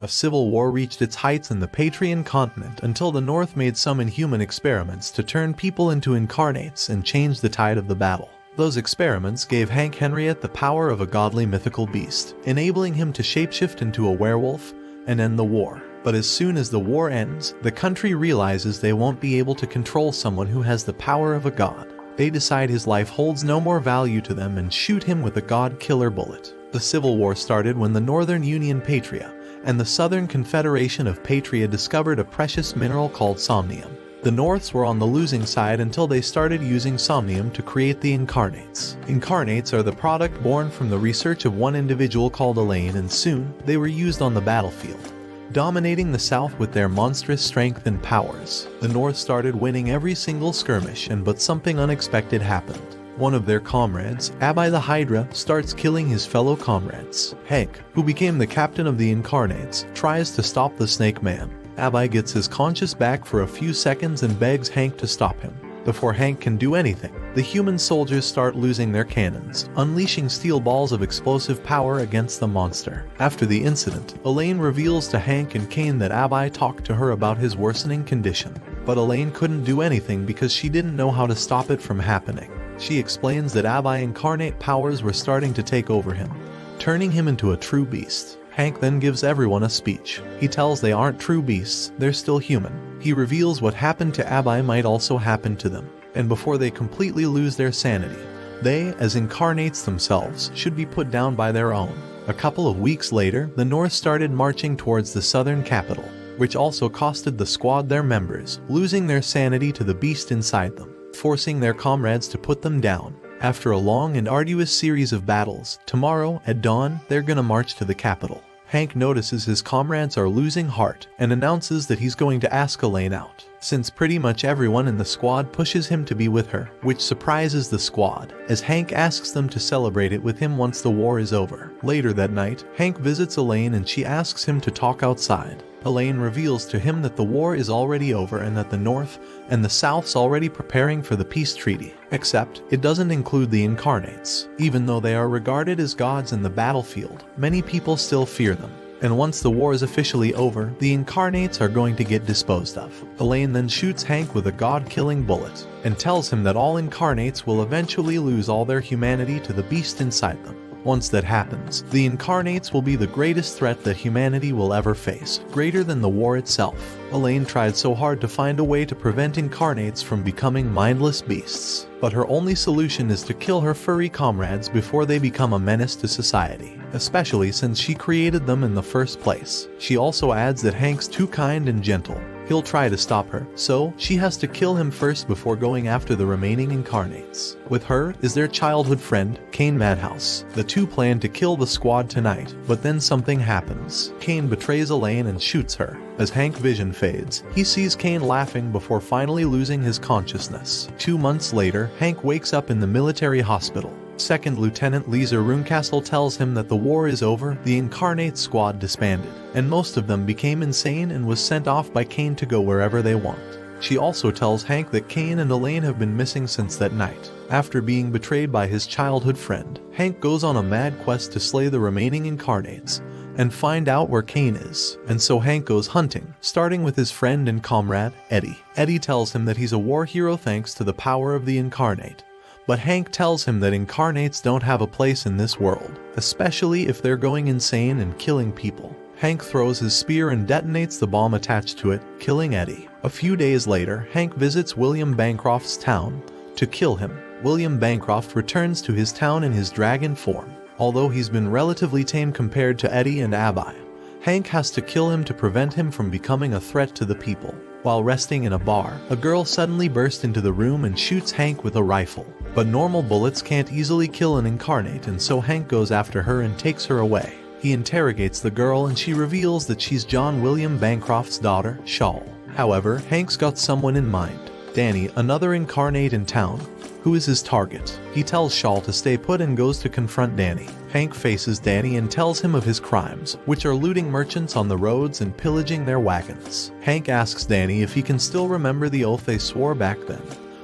A civil war reached its heights in the Patrian continent until the North made some inhuman experiments to turn people into incarnates and change the tide of the battle. Those experiments gave Hank Henriette the power of a godly mythical beast, enabling him to shapeshift into a werewolf and end the war. But as soon as the war ends, the country realizes they won't be able to control someone who has the power of a god. They decide his life holds no more value to them and shoot him with a god-killer bullet. The Civil War started when the Northern Union Patria and the Southern Confederation of Patria discovered a precious mineral called somnium. The Norths were on the losing side until they started using somnium to create the incarnates. Incarnates are the product born from the research of one individual called Elaine, and soon they were used on the battlefield, dominating the South with their monstrous strength and powers. The North started winning every single skirmish, but something unexpected happened. One of their comrades, Abby the Hydra, starts killing his fellow comrades. Hank, who became the captain of the Incarnates, tries to stop the Snake Man. Abby gets his conscience back for a few seconds and begs Hank to stop him. Before Hank can do anything, the human soldiers start losing their cannons, unleashing steel balls of explosive power against the monster. After the incident, Elaine reveals to Hank and Kane that Abby talked to her about his worsening condition. But Elaine couldn't do anything because she didn't know how to stop it from happening. She explains that Abby incarnate powers were starting to take over him, turning him into a true beast. Hank then gives everyone a speech. He tells they aren't true beasts, they're still human. He reveals what happened to Abby might also happen to them, and before they completely lose their sanity, they, as incarnates themselves, should be put down by their own. A couple of weeks later, the North started marching towards the southern capital, which also costed the squad their members, losing their sanity to the beast inside them, forcing their comrades to put them down. After a long and arduous series of battles, tomorrow at dawn, they're gonna march to the capital. Hank notices his comrades are losing heart and announces that he's going to ask Elaine out, since pretty much everyone in the squad pushes him to be with her, which surprises the squad, as Hank asks them to celebrate it with him once the war is over. Later that night, Hank visits Elaine and she asks him to talk outside. Elaine reveals to him that the war is already over and that the North and the South's already preparing for the peace treaty. Except, it doesn't include the Incarnates. Even though they are regarded as gods in the battlefield, many people still fear them. And once the war is officially over, the Incarnates are going to get disposed of. Elaine then shoots Hank with a god-killing bullet, and tells him that all Incarnates will eventually lose all their humanity to the beast inside them. Once that happens, the Incarnates will be the greatest threat that humanity will ever face, greater than the war itself. Elaine tried so hard to find a way to prevent Incarnates from becoming mindless beasts, but her only solution is to kill her furry comrades before they become a menace to society, especially since she created them in the first place. She also adds that Hank's too kind and gentle. He'll try to stop her, so she has to kill him first before going after the remaining Incarnates. With her is their childhood friend, Kane Madhouse. The two plan to kill the squad tonight, but then something happens. Kane betrays Elaine and shoots her. As Hank's vision fades, he sees Kane laughing before finally losing his consciousness. 2 months later, Hank wakes up in the military hospital. Second Lieutenant Lisa Runcastle tells him that the war is over, the Incarnate squad disbanded, and most of them became insane and was sent off by Kane to go wherever they want. She also tells Hank that Kane and Elaine have been missing since that night. After being betrayed by his childhood friend, Hank goes on a mad quest to slay the remaining Incarnates and find out where Kane is. And so Hank goes hunting, starting with his friend and comrade, Eddie. Eddie tells him that he's a war hero thanks to the power of the Incarnate. But Hank tells him that Incarnates don't have a place in this world, especially if they're going insane and killing people. Hank throws his spear and detonates the bomb attached to it, killing Eddie. A few days later, Hank visits William Bancroft's town to kill him. William Bancroft returns to his town in his dragon form. Although he's been relatively tame compared to Eddie and Abby, Hank has to kill him to prevent him from becoming a threat to the people. While resting in a bar, a girl suddenly bursts into the room and shoots Hank with a rifle. But normal bullets can't easily kill an Incarnate, and so Hank goes after her and takes her away. He interrogates the girl and she reveals that she's John William Bancroft's daughter, Shawl. However, Hank's got someone in mind, Danny, another Incarnate in town, who is his target. He tells Shawl to stay put and goes to confront Danny. Hank faces Danny and tells him of his crimes, which are looting merchants on the roads and pillaging their wagons. Hank asks Danny if he can still remember the oath they swore back then,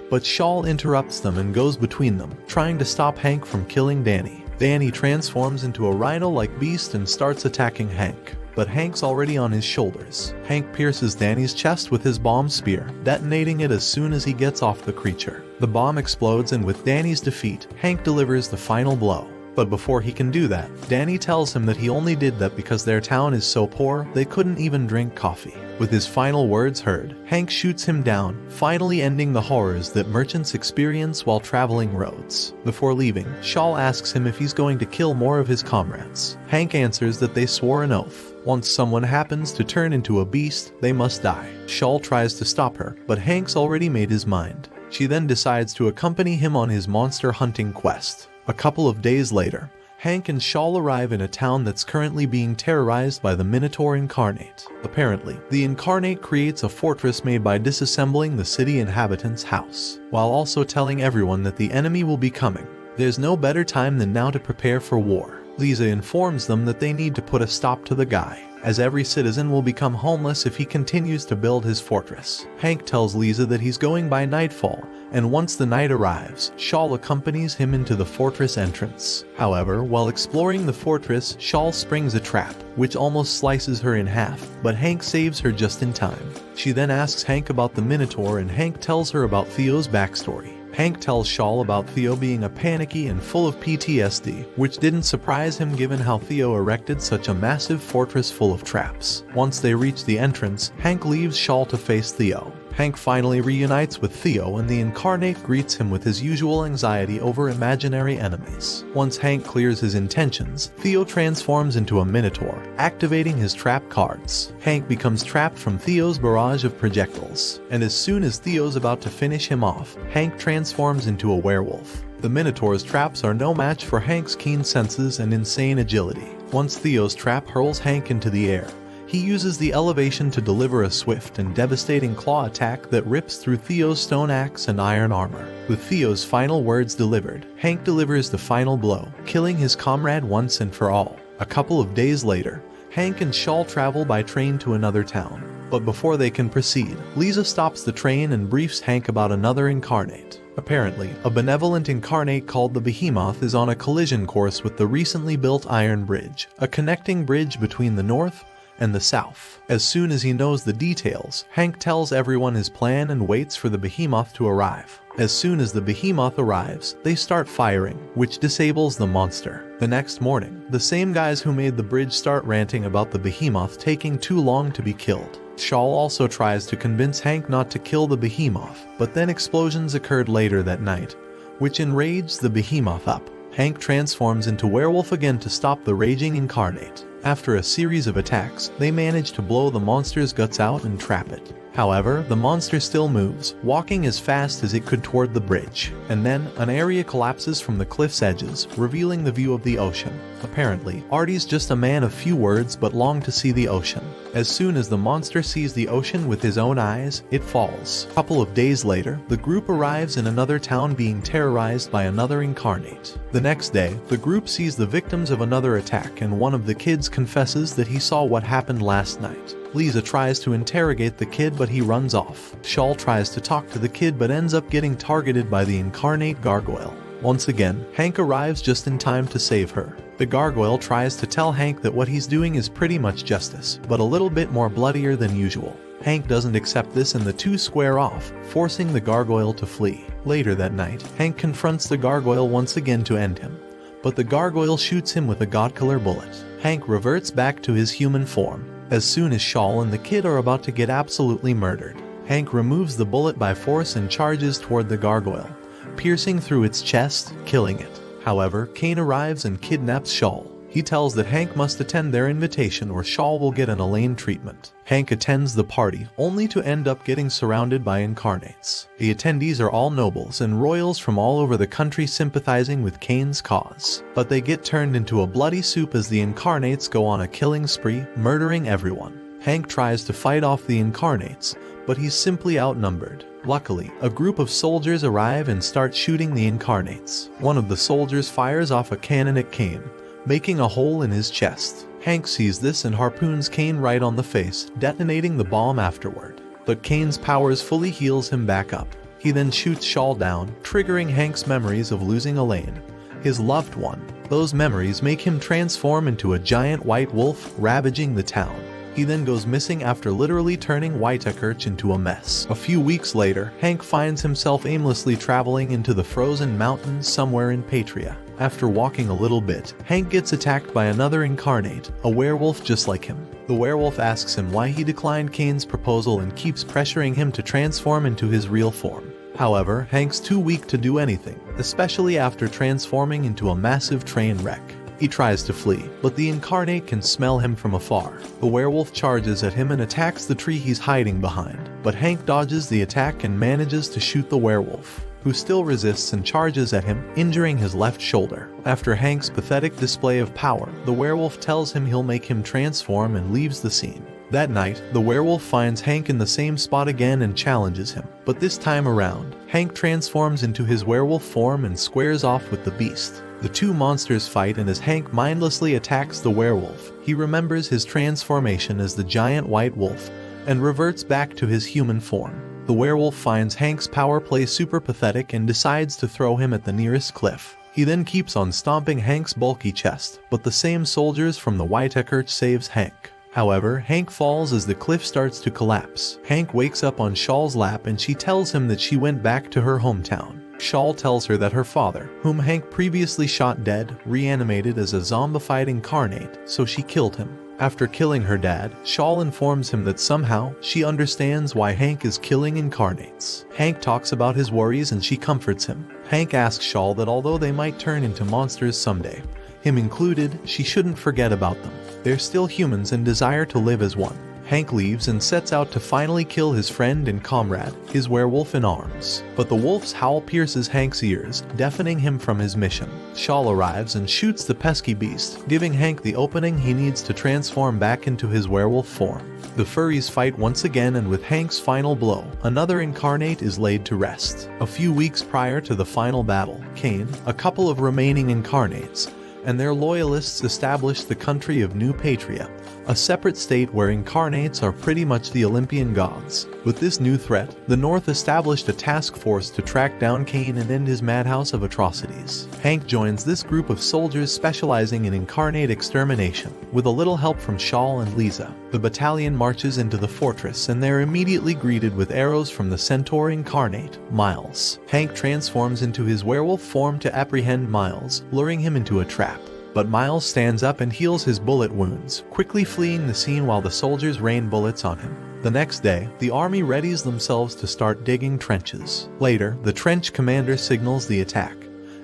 but Shawl interrupts them and goes between them, trying to stop Hank from killing Danny. Danny transforms into a rhino-like beast and starts attacking Hank. but Hank's already on his shoulders. Hank pierces Danny's chest with his bomb spear, detonating it as soon as he gets off the creature. The bomb explodes, and with Danny's defeat, Hank delivers the final blow. But before he can do that, Danny tells him that he only did that because their town is so poor they couldn't even drink coffee. With his final words heard, Hank shoots him down, finally ending the horrors that merchants experience while traveling roads. Before leaving, Shawl asks him if he's going to kill more of his comrades. Hank answers that they swore an oath. Once someone happens to turn into a beast, they must die. Shawl tries to stop her, but Hank's already made his mind. She then decides to accompany him on his monster hunting quest. A couple of days later, Hank and Shawl arrive in a town that's currently being terrorized by the Minotaur Incarnate. Apparently, the Incarnate creates a fortress made by disassembling the city inhabitants' house, while also telling everyone that the enemy will be coming. There's no better time than now to prepare for war. Lisa informs them that they need to put a stop to the guy, as every citizen will become homeless if he continues to build his fortress. Hank tells Lisa that he's going by nightfall, and once the night arrives, Shawl accompanies him into the fortress entrance. However, while exploring the fortress, Shawl springs a trap, which almost slices her in half, but Hank saves her just in time. She then asks Hank about the Minotaur, and Hank tells her about Theo's backstory. Hank tells Shawl about Theo being a panicky and full of PTSD, which didn't surprise him given how Theo erected such a massive fortress full of traps. Once they reach the entrance, Hank leaves Shawl to face Theo. Hank finally reunites with Theo, and the Incarnate greets him with his usual anxiety over imaginary enemies. Once Hank clears his intentions, Theo transforms into a Minotaur, activating his trap cards. Hank becomes trapped from Theo's barrage of projectiles, and as soon as Theo's about to finish him off, Hank transforms into a werewolf. The Minotaur's traps are no match for Hank's keen senses and insane agility. Once Theo's trap hurls Hank into the air, he uses the elevation to deliver a swift and devastating claw attack that rips through Theo's stone axe and iron armor. With Theo's final words delivered, Hank delivers the final blow, killing his comrade once and for all. A couple of days later, Hank and Shawl travel by train to another town. But before they can proceed, Lisa stops the train and briefs Hank about another Incarnate. Apparently, a benevolent Incarnate called the Behemoth is on a collision course with the recently built Iron Bridge, a connecting bridge between the North and the South. As soon as he knows the details, Hank tells everyone his plan and waits for the Behemoth to arrive. As soon as the Behemoth arrives, they start firing, which disables the monster. The next morning, the same guys who made the bridge start ranting about the Behemoth taking too long to be killed. Shawl also tries to convince Hank not to kill the Behemoth, but then explosions occurred later that night, which enraged the Behemoth up. Hank transforms into werewolf again to stop the raging Incarnate. After a series of attacks, they manage to blow the monster's guts out and trap it. However, the monster still moves, walking as fast as it could toward the bridge. And then, an area collapses from the cliff's edges, revealing the view of the ocean. Apparently, Artie's just a man of few words but longed to see the ocean. As soon as the monster sees the ocean with his own eyes, it falls. A couple of days later, the group arrives in another town being terrorized by another Incarnate. The next day, the group sees the victims of another attack, and one of the kids confesses that he saw what happened last night. Lisa tries to interrogate the kid, but he runs off. Shawl tries to talk to the kid but ends up getting targeted by the Incarnate Gargoyle. Once again, Hank arrives just in time to save her. The gargoyle tries to tell Hank that what he's doing is pretty much justice, but a little bit more bloodier than usual. Hank doesn't accept this and the two square off, forcing the gargoyle to flee. Later that night, Hank confronts the gargoyle once again to end him, but the gargoyle shoots him with a god-killer bullet. Hank reverts back to his human form. As soon as Shawl and the kid are about to get absolutely murdered, Hank removes the bullet by force and charges toward the gargoyle, piercing through its chest, killing it. However, Kane arrives and kidnaps Shawl. He tells that Hank must attend their invitation or Shawl will get an Elaine treatment. Hank attends the party, only to end up getting surrounded by Incarnates. The attendees are all nobles and royals from all over the country sympathizing with Kane's cause. But they get turned into a bloody soup as the Incarnates go on a killing spree, murdering everyone. Hank tries to fight off the Incarnates, but he's simply outnumbered. Luckily, a group of soldiers arrive and start shooting the Incarnates. One of the soldiers fires off a cannon at Kane, making a hole in his chest. Hank sees this and harpoons Kane right on the face, detonating the bomb afterward. But Kane's powers fully heals him back up. He then shoots Shawl down, triggering Hank's memories of losing Elaine, his loved one. Those memories make him transform into a giant white wolf, ravaging the town. He then goes missing after literally turning Whitekirch into a mess. A few weeks later, Hank finds himself aimlessly traveling into the frozen mountains somewhere in Patria. After walking a little bit, Hank gets attacked by another incarnate, a werewolf just like him. The werewolf asks him why he declined Kane's proposal and keeps pressuring him to transform into his real form. However, Hank's too weak to do anything, especially after transforming into a massive train wreck. He tries to flee, but the incarnate can smell him from afar. The werewolf charges at him and attacks the tree he's hiding behind, but Hank dodges the attack and manages to shoot the werewolf, who still resists and charges at him, injuring his left shoulder. After Hank's pathetic display of power, the werewolf tells him he'll make him transform and leaves the scene. That night, the werewolf finds Hank in the same spot again and challenges him, but this time around, Hank transforms into his werewolf form and squares off with the beast. The two monsters fight, and as Hank mindlessly attacks the werewolf, he remembers his transformation as the giant white wolf and reverts back to his human form. The werewolf finds Hank's power play super pathetic and decides to throw him at the nearest cliff. He then keeps on stomping Hank's bulky chest, but the same soldiers from the Whitekirch saves Hank. However, Hank falls as the cliff starts to collapse. Hank wakes up on Shaw's lap and she tells him that she went back to her hometown. Shaw tells her that her father, whom Hank previously shot dead, reanimated as a zombified incarnate, so she killed him. After killing her dad, Shaw informs him that somehow she understands why Hank is killing incarnates. Hank talks about his worries and she comforts him. Hank asks Shaw that although they might turn into monsters someday, him included, she shouldn't forget about them. They're still humans and desire to live as one. Hank leaves and sets out to finally kill his friend and comrade, his werewolf in arms. But the wolf's howl pierces Hank's ears, deafening him from his mission. Shaw arrives and shoots the pesky beast, giving Hank the opening he needs to transform back into his werewolf form. The furries fight once again, and with Hank's final blow, another incarnate is laid to rest. A few weeks prior to the final battle, Kane, a couple of remaining incarnates, and their loyalists established the country of New Patria, a separate state where incarnates are pretty much the Olympian gods. With this new threat, the North established a task force to track down Kane and end his madhouse of atrocities. Hank joins this group of soldiers specializing in incarnate extermination. With a little help from Shaw and Lisa, the battalion marches into the fortress and they're immediately greeted with arrows from the centaur incarnate, Miles. Hank transforms into his werewolf form to apprehend Miles, luring him into a trap. But Miles stands up and heals his bullet wounds, quickly fleeing the scene while the soldiers rain bullets on him. The next day, the army readies themselves to start digging trenches. Later, the trench commander signals the attack,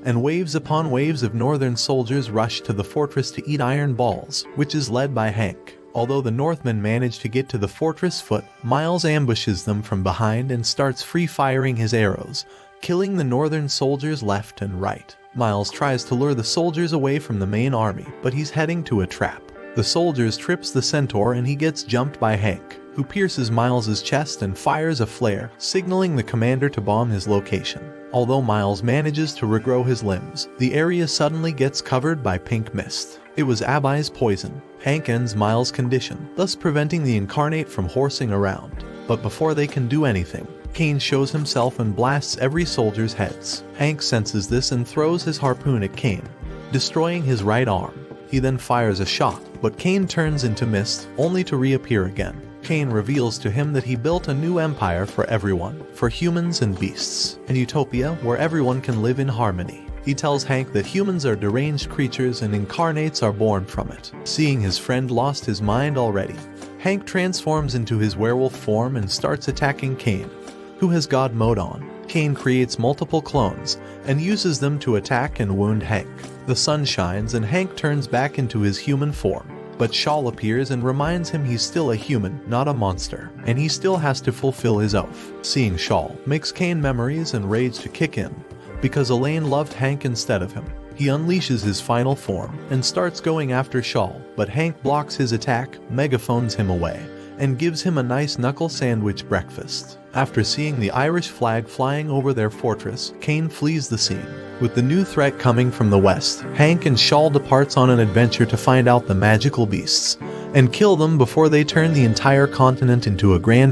and waves upon waves of northern soldiers rush to the fortress to eat iron balls, which is led by Hank. Although the Northmen manage to get to the fortress foot, Miles ambushes them from behind and starts free-firing his arrows, killing the northern soldiers left and right. Miles tries to lure the soldiers away from the main army, but he's heading to a trap. The soldiers trips the centaur and he gets jumped by Hank, who pierces Miles's chest and fires a flare, signaling the commander to bomb his location. Although Miles manages to regrow his limbs, the area suddenly gets covered by pink mist. It was Abai's poison. Hank ends Miles' condition, thus preventing the incarnate from horsing around. But before they can do anything, Kane shows himself and blasts every soldier's heads. Hank senses this and throws his harpoon at Kane, destroying his right arm. He then fires a shot, but Kane turns into mist, only to reappear again. Kane reveals to him that he built a new empire for everyone, for humans and beasts, an utopia where everyone can live in harmony. He tells Hank that humans are deranged creatures and incarnates are born from it. Seeing his friend lost his mind already, Hank transforms into his werewolf form and starts attacking Kane, who has God mode on. Kane creates multiple clones and uses them to attack and wound Hank. The sun shines and Hank turns back into his human form, but Shaw appears and reminds him he's still a human, not a monster, and he still has to fulfill his oath. Seeing Shaw makes Kane memories and rage to kick in, because Elaine loved Hank instead of him. He unleashes his final form and starts going after Shaw, but Hank blocks his attack, megaphones him away, and gives him a nice knuckle sandwich breakfast. After seeing the Irish flag flying over their fortress, Kane flees the scene. With the new threat coming from the west, Hank and Shaw departs on an adventure to find out the magical beasts and kill them before they turn the entire continent into a grand